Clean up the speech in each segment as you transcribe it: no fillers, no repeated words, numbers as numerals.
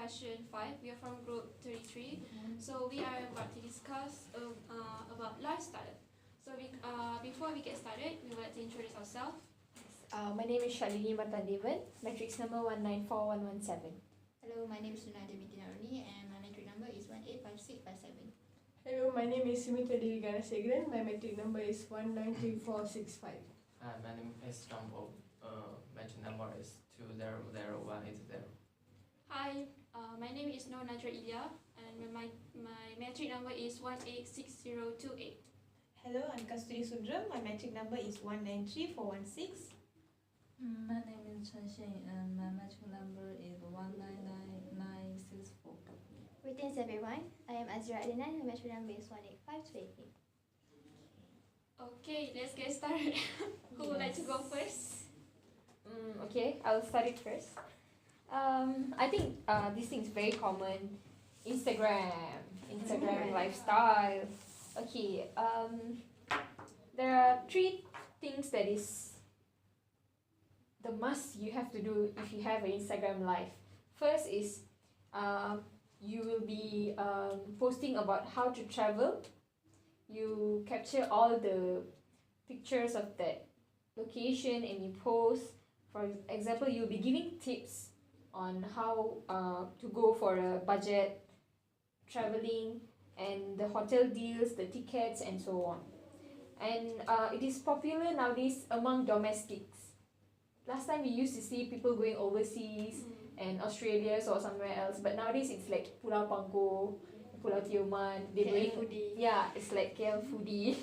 discussion 5. We are from group 33. So we are about to discuss about lifestyle. So before we get started, we would like to introduce ourselves. My name is Shalini Matandevan, matrix number 194117. Hello, my name is Sunada Bintinaruni and my matric number is 185657. Hello, my name is Sumitra Devi Ganasekaran. My matric number is 193465. Hi, my name is Rambo. Matric number is 200180. Hi, my name is Nur Najra Ilya and my matric number is 186028. Hello, I'm Kasturi Sundram. My matric number is 193416. My name is Chen Xin and my matric number is 199964. Greetings everyone, I am Azra Adnan. My matric number is 18528. Okay, let's get started. Who would like to go first? Okay, I'll start it first. I think this thing is very common. Instagram lifestyle. Okay, there are 3 things that is the must you have to do if you have an Instagram live. First is you will be posting about how to travel. You capture all the pictures of that location and you post. For example, you'll be giving tips on how to go for a budget traveling and the hotel deals, the tickets and so on. And it is popular nowadays among domestics. Last time we used to see people going overseas and Australia or somewhere else, but nowadays it's like Pulau Pangkor, Pulau Tioman. They're going foodie. Yeah, it's like KL foodie.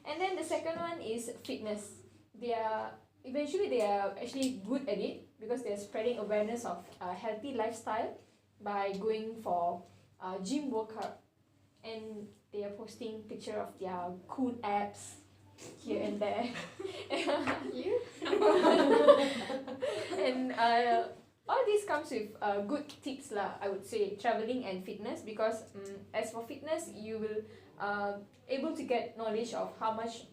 And then the second one is fitness. They are actually good at it because they're spreading awareness of a healthy lifestyle by going for gym workout, and they are posting picture of their cool abs here and there. And all this comes with good tips lah, I would say, traveling and fitness, because as for fitness you will able to get knowledge of how much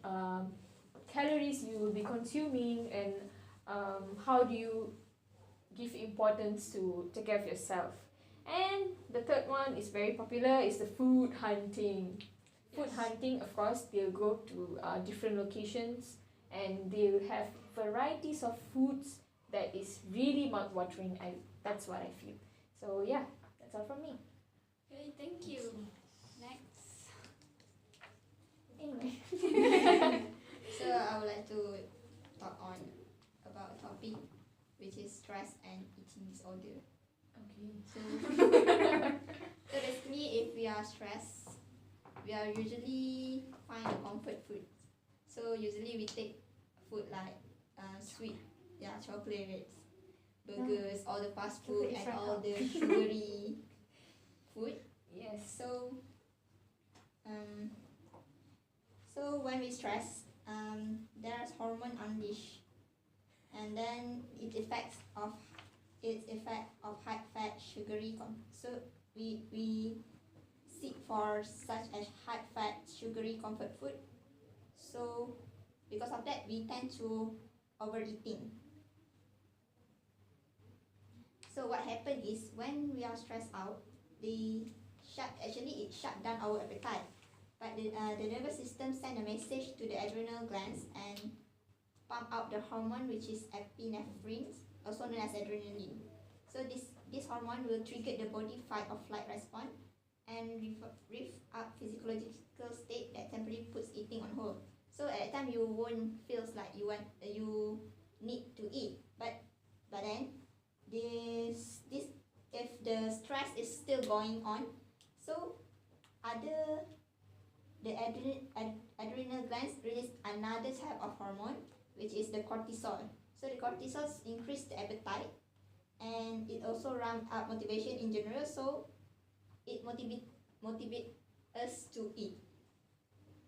calories you will be consuming and how do you give importance to take care of yourself. And the third one is very popular, is the food hunting. Food hunting, of course, they'll go to different locations and they'll have varieties of foods that is really mouth-watering. That's what I feel. So yeah, that's all from me. Okay, thank you. Next. Anyway. So I would like to talk on about a topic which is stress and eating disorder. Okay. So basically, if we are stressed, we are usually find a comfort food. So usually we take food like sweet, chocolates, burgers, all the fast food and all the sugary food. Yes. So when we stress, there's hormone unleashed, and then its effect of high fat sugary so we seek for such as high fat sugary comfort food. So because of that we tend to overeating. So what happens is when we are stressed out, it shut down our appetite, but the nervous system send a message to the adrenal glands and pump out the hormone which is epinephrine, also known as adrenaline. So this hormone will trigger the body fight or flight response and rev up physiological state that temporarily puts eating on hold. So at that time you won't feels like you need to eat, but then this if the stress is still going on, so the adrenal glands release another type of hormone which is the cortisol. So the cortisol increase the appetite and it also ramp up motivation in general, so it motivate us to eat.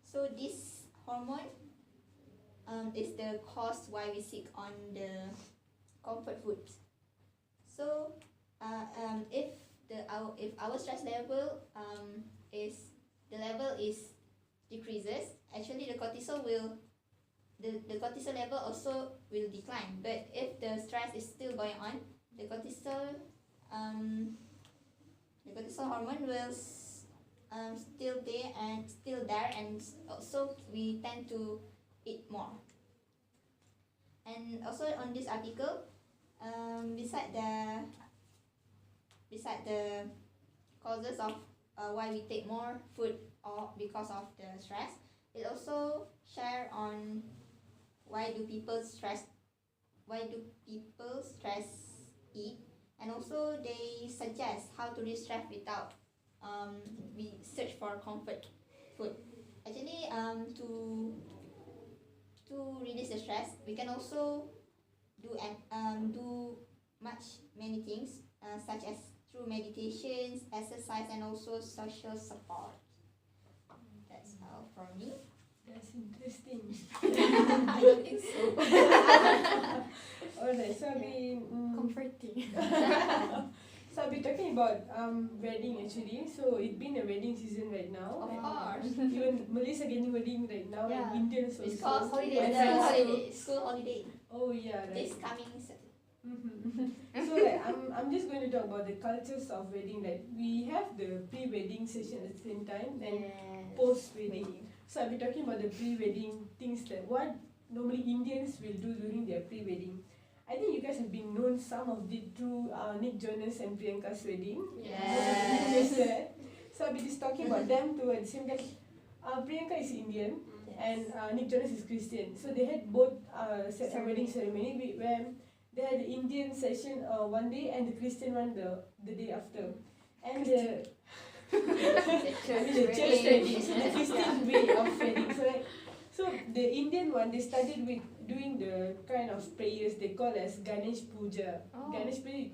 So this hormone is the cause why we seek on the comfort foods. So if our stress level is decreases, actually the cortisol level also will decline. But if the stress is still going on, the cortisol the cortisol hormone will still there, and also we tend to eat more. And also on this article, beside the causes of why we take more food or because of the stress, it also share on why do people stress eat, and also they suggest how to distress without we search for comfort food. Actually, to reduce the stress, we can also do many things, such as through meditations, exercise, and also social support. That's all from me. That's interesting. I don't think so. Alright, so we Comforting. so I'll be talking about wedding actually. So it's been a wedding season right now. Of And course. even Malays are getting wedding right now, Yeah. and Indians It's also. called holiday. And School friends too. holiday. School holiday. Oh yeah, right. This coming Saturday. So like I'm just going to talk about the cultures of wedding. Like we have the pre-wedding session at the same time and post-wedding. So I'll be talking about the pre-wedding things, that what normally Indians will do during their pre-wedding. I think you guys have been known some of it through Nick Jonas and Priyanka's wedding. Yes. So I'll be just talking about them too at the same time. Priyanka is Indian and Nick Jonas is Christian. So they had both wedding ceremony where they had the Indian session one day and the Christian one the day after. And the church wedding, so the Christian way of wedding. So the Indian one, they started with doing the kind of prayers they call as Ganesh Puja. Ganesh Puja,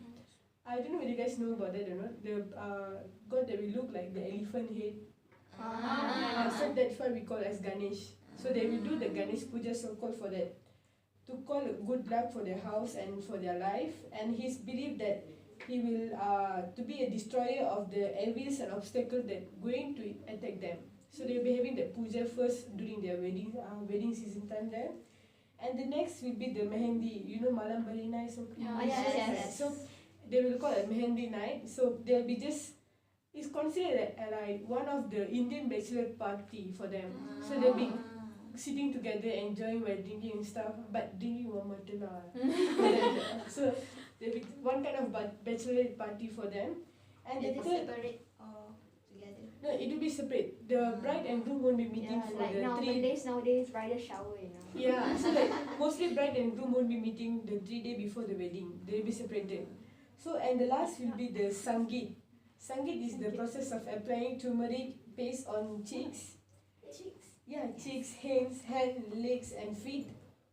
I don't know whether you guys know about that or not. The god that will look like the elephant head. So that's what we call as Ganesh. So they will do the Ganesh Puja, so called for that, to call good luck for their house and for their life. And he's believed that he will to be a destroyer of the evils and obstacles that going to attack them. So they'll be having the puja first during their wedding season time there. And the next will be the Mehendi. You know Malam Barina is so Yes. So they will call it Mehendi night. So they'll be it's considered like one of the Indian bachelor party for them. So they'll be sitting together, enjoying while drinking and stuff, but drinking one matala. So there'll be one kind of bachelorette party for them. And the Is it third, separate or together? no, it will be separate. The bride and groom won't be meeting for like the 3 nowadays bridal shower, you know. Yeah, so like mostly bride and groom won't be meeting the 3 days before the wedding. They'll be separated. So and the last will be the Sangeet. Sangeet is the process of applying turmeric paste on cheeks. Yeah, cheeks, hands, legs and feet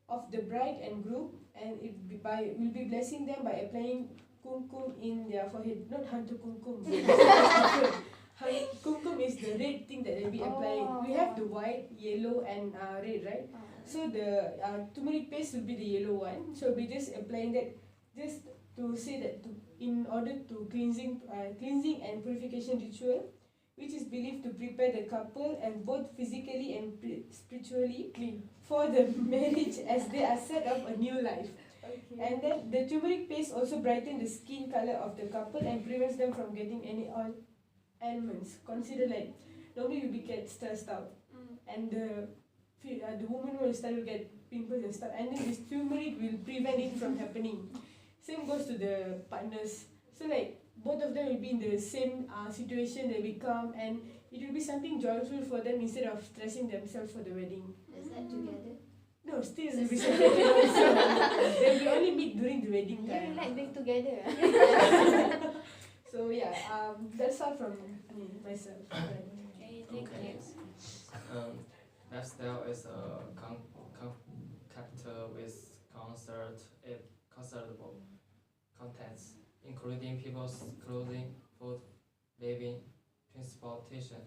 of the bride and groom, and will be blessing them by applying kumkum in their forehead. Not hantu kumkum. Kumkum is the red thing that they'll be applying. We have the white, yellow and red, right? So the turmeric paste will be the yellow one. So we just applying that just to say that in order to cleansing and purification ritual, which is believed to prepare the couple and both physically and spiritually clean for the marriage as they are set up a new life. Okay. And then the turmeric paste also brightens the skin color of the couple and prevents them from getting any ailments. Consider like normally you get stressed out, and the woman will start to get pimples and stuff, and then this turmeric will prevent it from happening. Same goes to the partners. So like both of them will be in the same situation, they will come, and it will be something joyful for them instead of stressing themselves for the wedding. Is that together? No, still they'll be separated also. They will only meet during the wedding Yeah, time. we like being together. So yeah, that's all from me, myself. Okay, thank Okay. you. Lifestyle is a character with considerable contents, including people's clothing, food, living, transportation,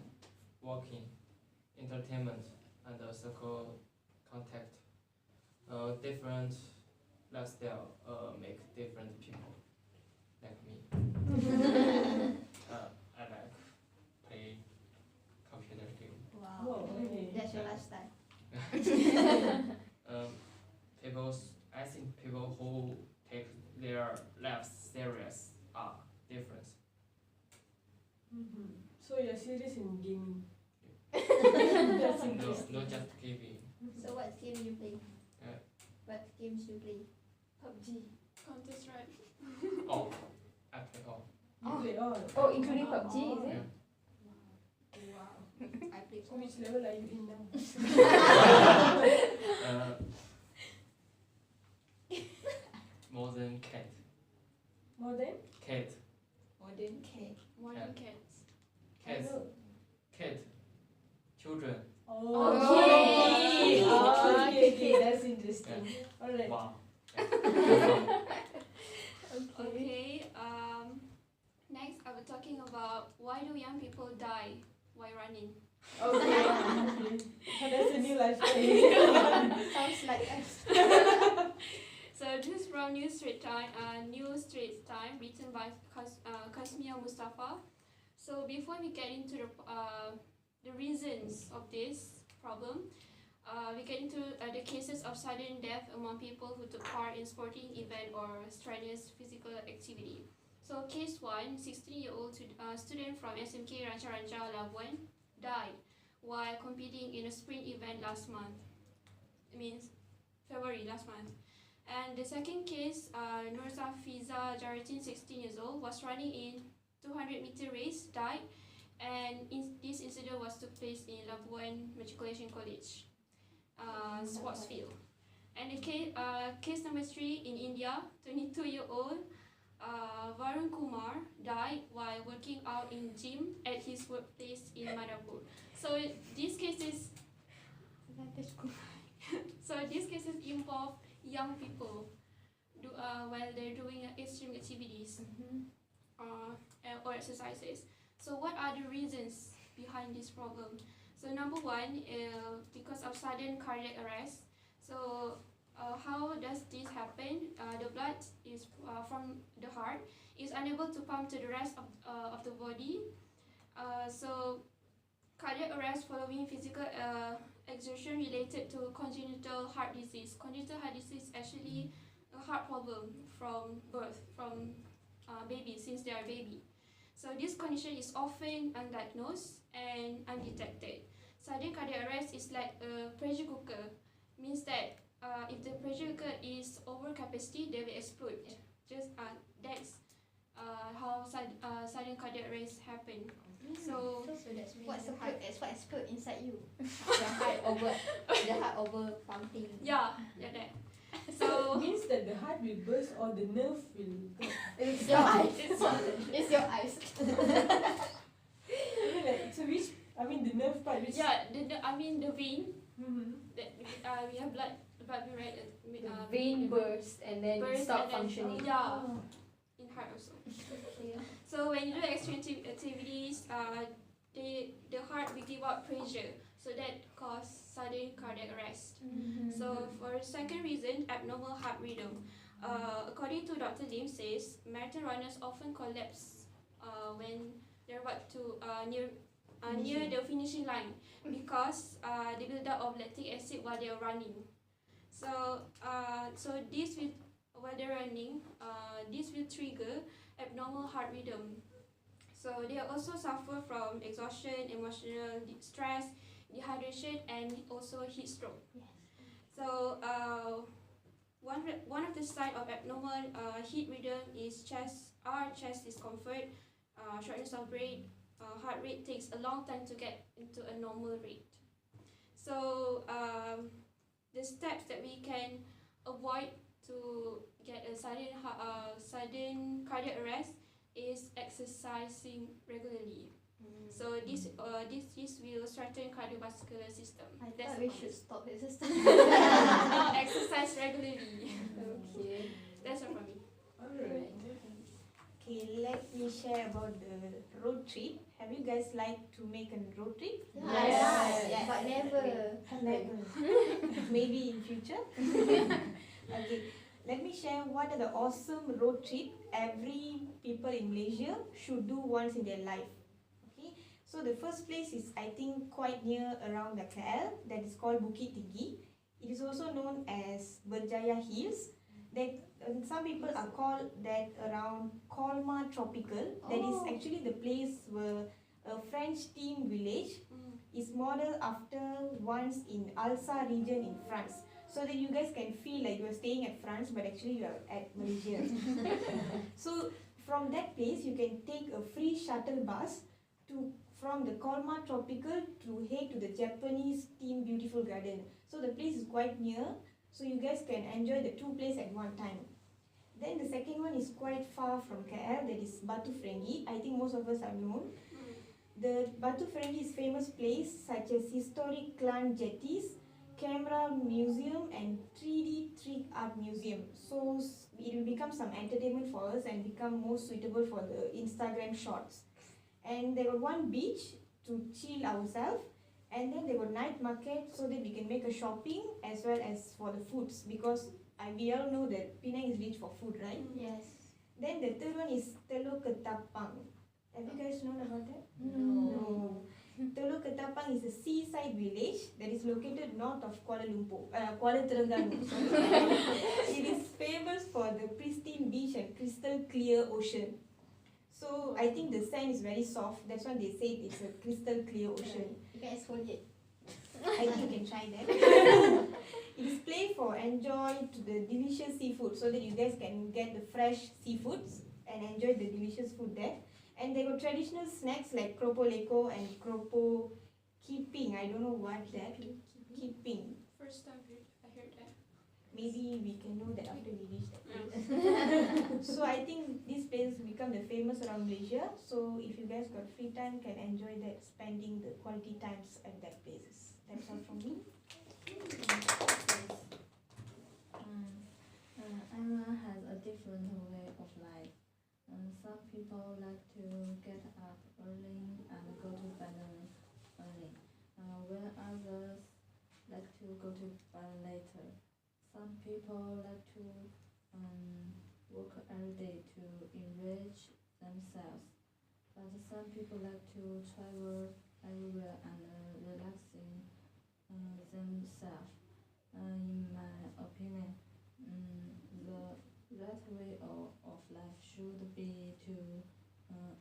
walking, entertainment, and social contact. Different lifestyle make different people, like me. I like play computer game. Wow. Whoa, okay. That's your lifestyle. I think people who take their life serious are different. So you're serious in gaming? That's No, interesting. not just gaming. So what game you play? Yeah. What games you play? PUBG. Counter Strike. All. I play all. You play all? Oh, including PUBG, is it? Yeah. Wow. I play So which level are you in now? More than cat. More than? Cat. Modern cat. Modern cats. Cats. I know. Cat. Children. Oh, Okay. okay, that's interesting. Alright. Wow. Okay. Next, I was talking about why do young people die while running. Okay. Okay. That's a new lifestyle. Sounds like us. So this is from New Straits Time, written by Kasmia Mustafa. So before we get into the reasons of this problem, we get into the cases of sudden death among people who took part in sporting event or strenuous physical activity. So case 1, 16-year-old student from SMK Rancha Rancha Labuan died while competing in a sprint event last month. It means February last month. And the second case, Nurza Fiza Jaratin, 16 years old, was running in 200-meter race, died, and this incident took place in Labuan Matriculation College sports field. And the case number 3 in India, 22-year-old Varun Kumar died while working out in gym at his workplace in Madhapur. So these cases involve young people while they're doing extreme activities or exercises. So what are the reasons behind this problem? So number 1, because of sudden cardiac arrest. So how does this happen? The blood is from the heart is unable to pump to the rest of the body. So cardiac arrest following physical exertion related to congenital heart disease. Congenital heart disease is actually a heart problem from birth, from babies, since they are baby. So this condition is often undiagnosed and undetected. Sudden cardiac arrest is like a pressure cooker, means that if the pressure cooker is over capacity, they will explode. That's how sudden cardiac arrest happen. So that's what's the What explode inside you? the heart over pumping. yeah, that. So Means that the heart will burst or the nerve will go. It's your eyes. it's It's your eyes. I mean like, so which, I mean the nerve part which... yeah, the vein Mm-hmm. that we have blood being right. The vein burst and then burst stop and then- functioning. Yeah, in heart also. So when you do extreme activities, the heart will give out pressure, so that cause sudden cardiac arrest. So for the second reason, abnormal heart rhythm. According to Dr. Lim says, marathon runners often collapse when they're about to near the finishing line because the buildup of lactic acid while they're running. So this will, while they're running, this will trigger abnormal heart rhythm. So they also suffer from exhaustion, emotional stress, dehydration, and also heat stroke. So one of the signs of abnormal heat rhythm is chest discomfort, shortness of breath. Heart rate takes a long time to get into a normal rate. So the steps that we can avoid to get a sudden cardiac arrest is exercising regularly. So this will strengthen cardiovascular system. I thought we should stop exercise. No, exercise regularly. Okay. That's all from me. Alright. Okay, let me share about the road trip. Have you guys like to make a road trip? Yes. But never. Never. Maybe in future. Okay, let me share what are the awesome road trip every people in Malaysia should do once in their life. Okay, so the first place is I think quite near around the KL, that is called Bukit Tinggi. It is also known as Berjaya Hills. That some people are called that around Kolma Tropical. That is actually the place where a French themed village. Is modeled after ones in Alsace region in France. So that you guys can feel like you are staying at France, but actually you are at Malaysia. So from that place, you can take a free shuttle bus from the Colmar Tropical to head to the Japanese themed beautiful garden. So the place is quite near, so you guys can enjoy the two places at one time. Then the second one is quite far from KL, that is Batu Ferenghi. I think most of us are known. The Batu Ferenghi is famous place such as historic Klan jetties, camera museum and 3D trick art museum. So it will become some entertainment for us and become more suitable for the Instagram shots. And there got one beach to chill ourselves, and then there got night market so that we can make a shopping as well as for the foods, because we all know that Penang is rich for food, right? Yes. Then the third one is Teluk Ketapang. Have you guys known about that? No. Teluk Ketapang is a seaside village that is located north of Kuala Terengganu. It is famous for the pristine beach and crystal clear ocean. So I think the sand is very soft. That's why they say it's a crystal clear ocean. You can exfoliate. I think you can try that. It is play for enjoy to the delicious seafood, so that you guys can get the fresh seafoods and enjoy the delicious food there. And they got traditional snacks like Kropo Leko and Kropo Keeping. I don't know what that. Keeping. First time I heard that. Maybe we can know that after we reach that place. So I think this place will become the famous around Malaysia. So if you guys got free time, can enjoy that, spending the quality times at that places. That's all from me. Everyone has a different way of life. Some people like to get up early and go to bed early, while others like to go to bed later. Some people like to work every day to enrich themselves, but some people like to travel everywhere and relaxing themselves. In my opinion, the right way of life should be to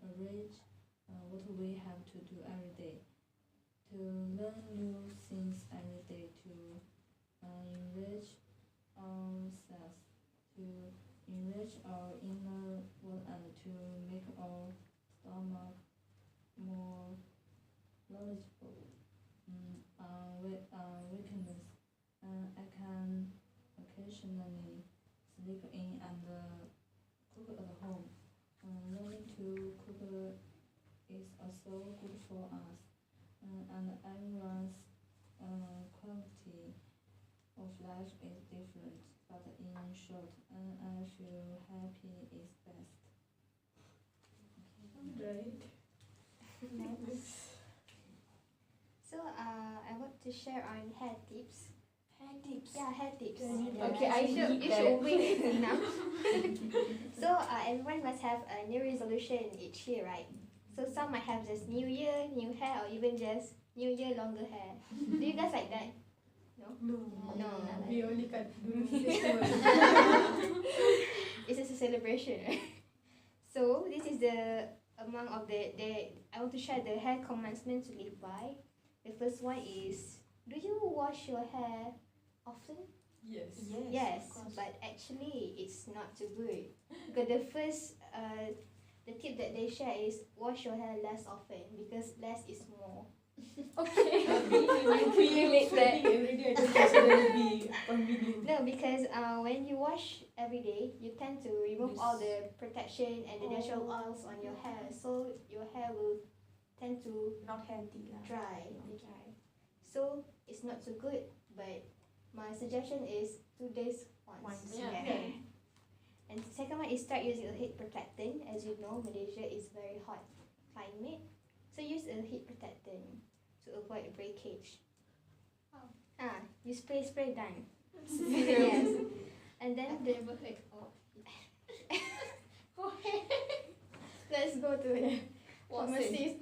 arrange what we have to do every day, to learn new things every day, to enrich ourselves, to enrich our inner world, and to make our stomach more knowledgeable. Weakness, I can occasionally sleep in and cook at home. Learning to cook is also good for us, and everyone's quality of life is different. But in short, I feel happy is best. Right. So I want to share on hair tips. Hair tips. Yeah, hair tips. Okay, I should You should wait now. So everyone must have a new resolution each year, right? So some might have just new year, new hair, or even just new year, longer hair. Do you guys like that? No. No. We only cut during festival. It's just a celebration, right? So this is the among of the I want to share the hair commandments to live by. The first one is, do you wash your hair often? Yes. Yes, of course. but actually it's not too good. Because the first the tip that they share is wash your hair less often, because less is more. Okay. If we relate that. every day, I don't consider it be convenient. No, because when you wash every day, you tend to remove all the protection and the natural oils on your hair, so your hair will tend to Not healthy lah. dry. So it's not so good, but my suggestion is 2 days once. Yeah. And the second one is start using a heat protectant. As you know, Malaysia is very hot climate, so use a heat protectant to avoid breakage. You spray done. Yes. And then I've never heard of let's go to the Watson. pharmacy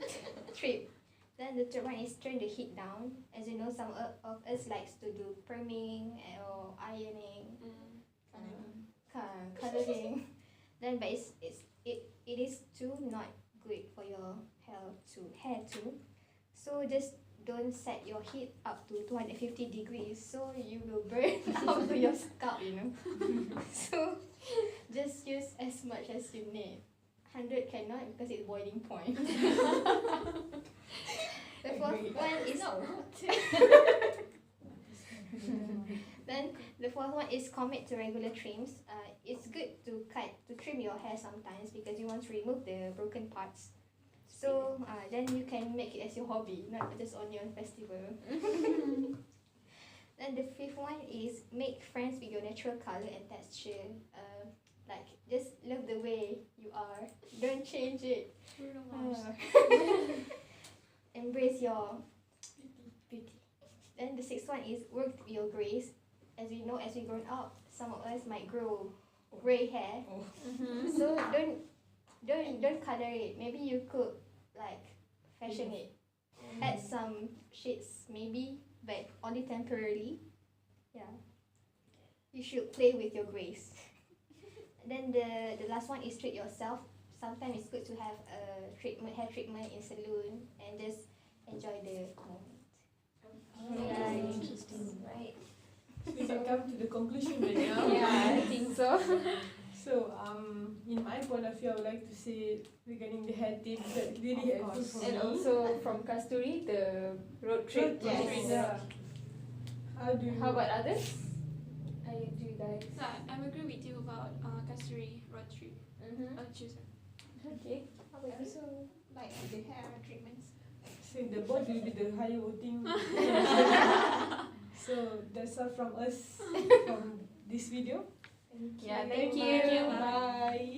trip. Then the third one is turn the heat down. As you know, some of us likes to do perming or ironing, coloring. Then, but it is too not good for your hair to to hair too. So just don't set your heat up to 250 degrees, so you will burn out to your scalp, you know. So just use as much as you need. 100 cannot because it's boiling point. The fourth one is then the fourth one is commit to regular trims. It's good to trim your hair sometimes because you want to remove the broken parts. So then you can make it as your hobby, not just on your festival. Then the fifth one is make friends with your natural color and texture. Like just love the way you are. Don't change it. Embrace your beauty. Then the sixth one is work with your grace. As we know, as we grow up, some of us might grow gray hair. So don't color it. Maybe you could like fashion it. Add some shades maybe, but only temporarily. Yeah. You should play with your grace. Then the last one is treat yourself. Sometimes it's good to have a hair treatment in salon and just enjoy the moment. Very interesting. Right. We can come to the conclusion right now. Yeah, I think so. So, in my point of view, I would like to say regarding the hair tips that really helpful for And me. also from Kasturi, the road trip. Yes. Yeah. How about others? Do you guys? So I agree with you about Kasturi road trip. Mm-hmm. I'll choose her. Okay. How I about you? also like the hair treatments. So the board will be the higher voting. So that's all from us from this video. Yeah, Thank thank you. Bye.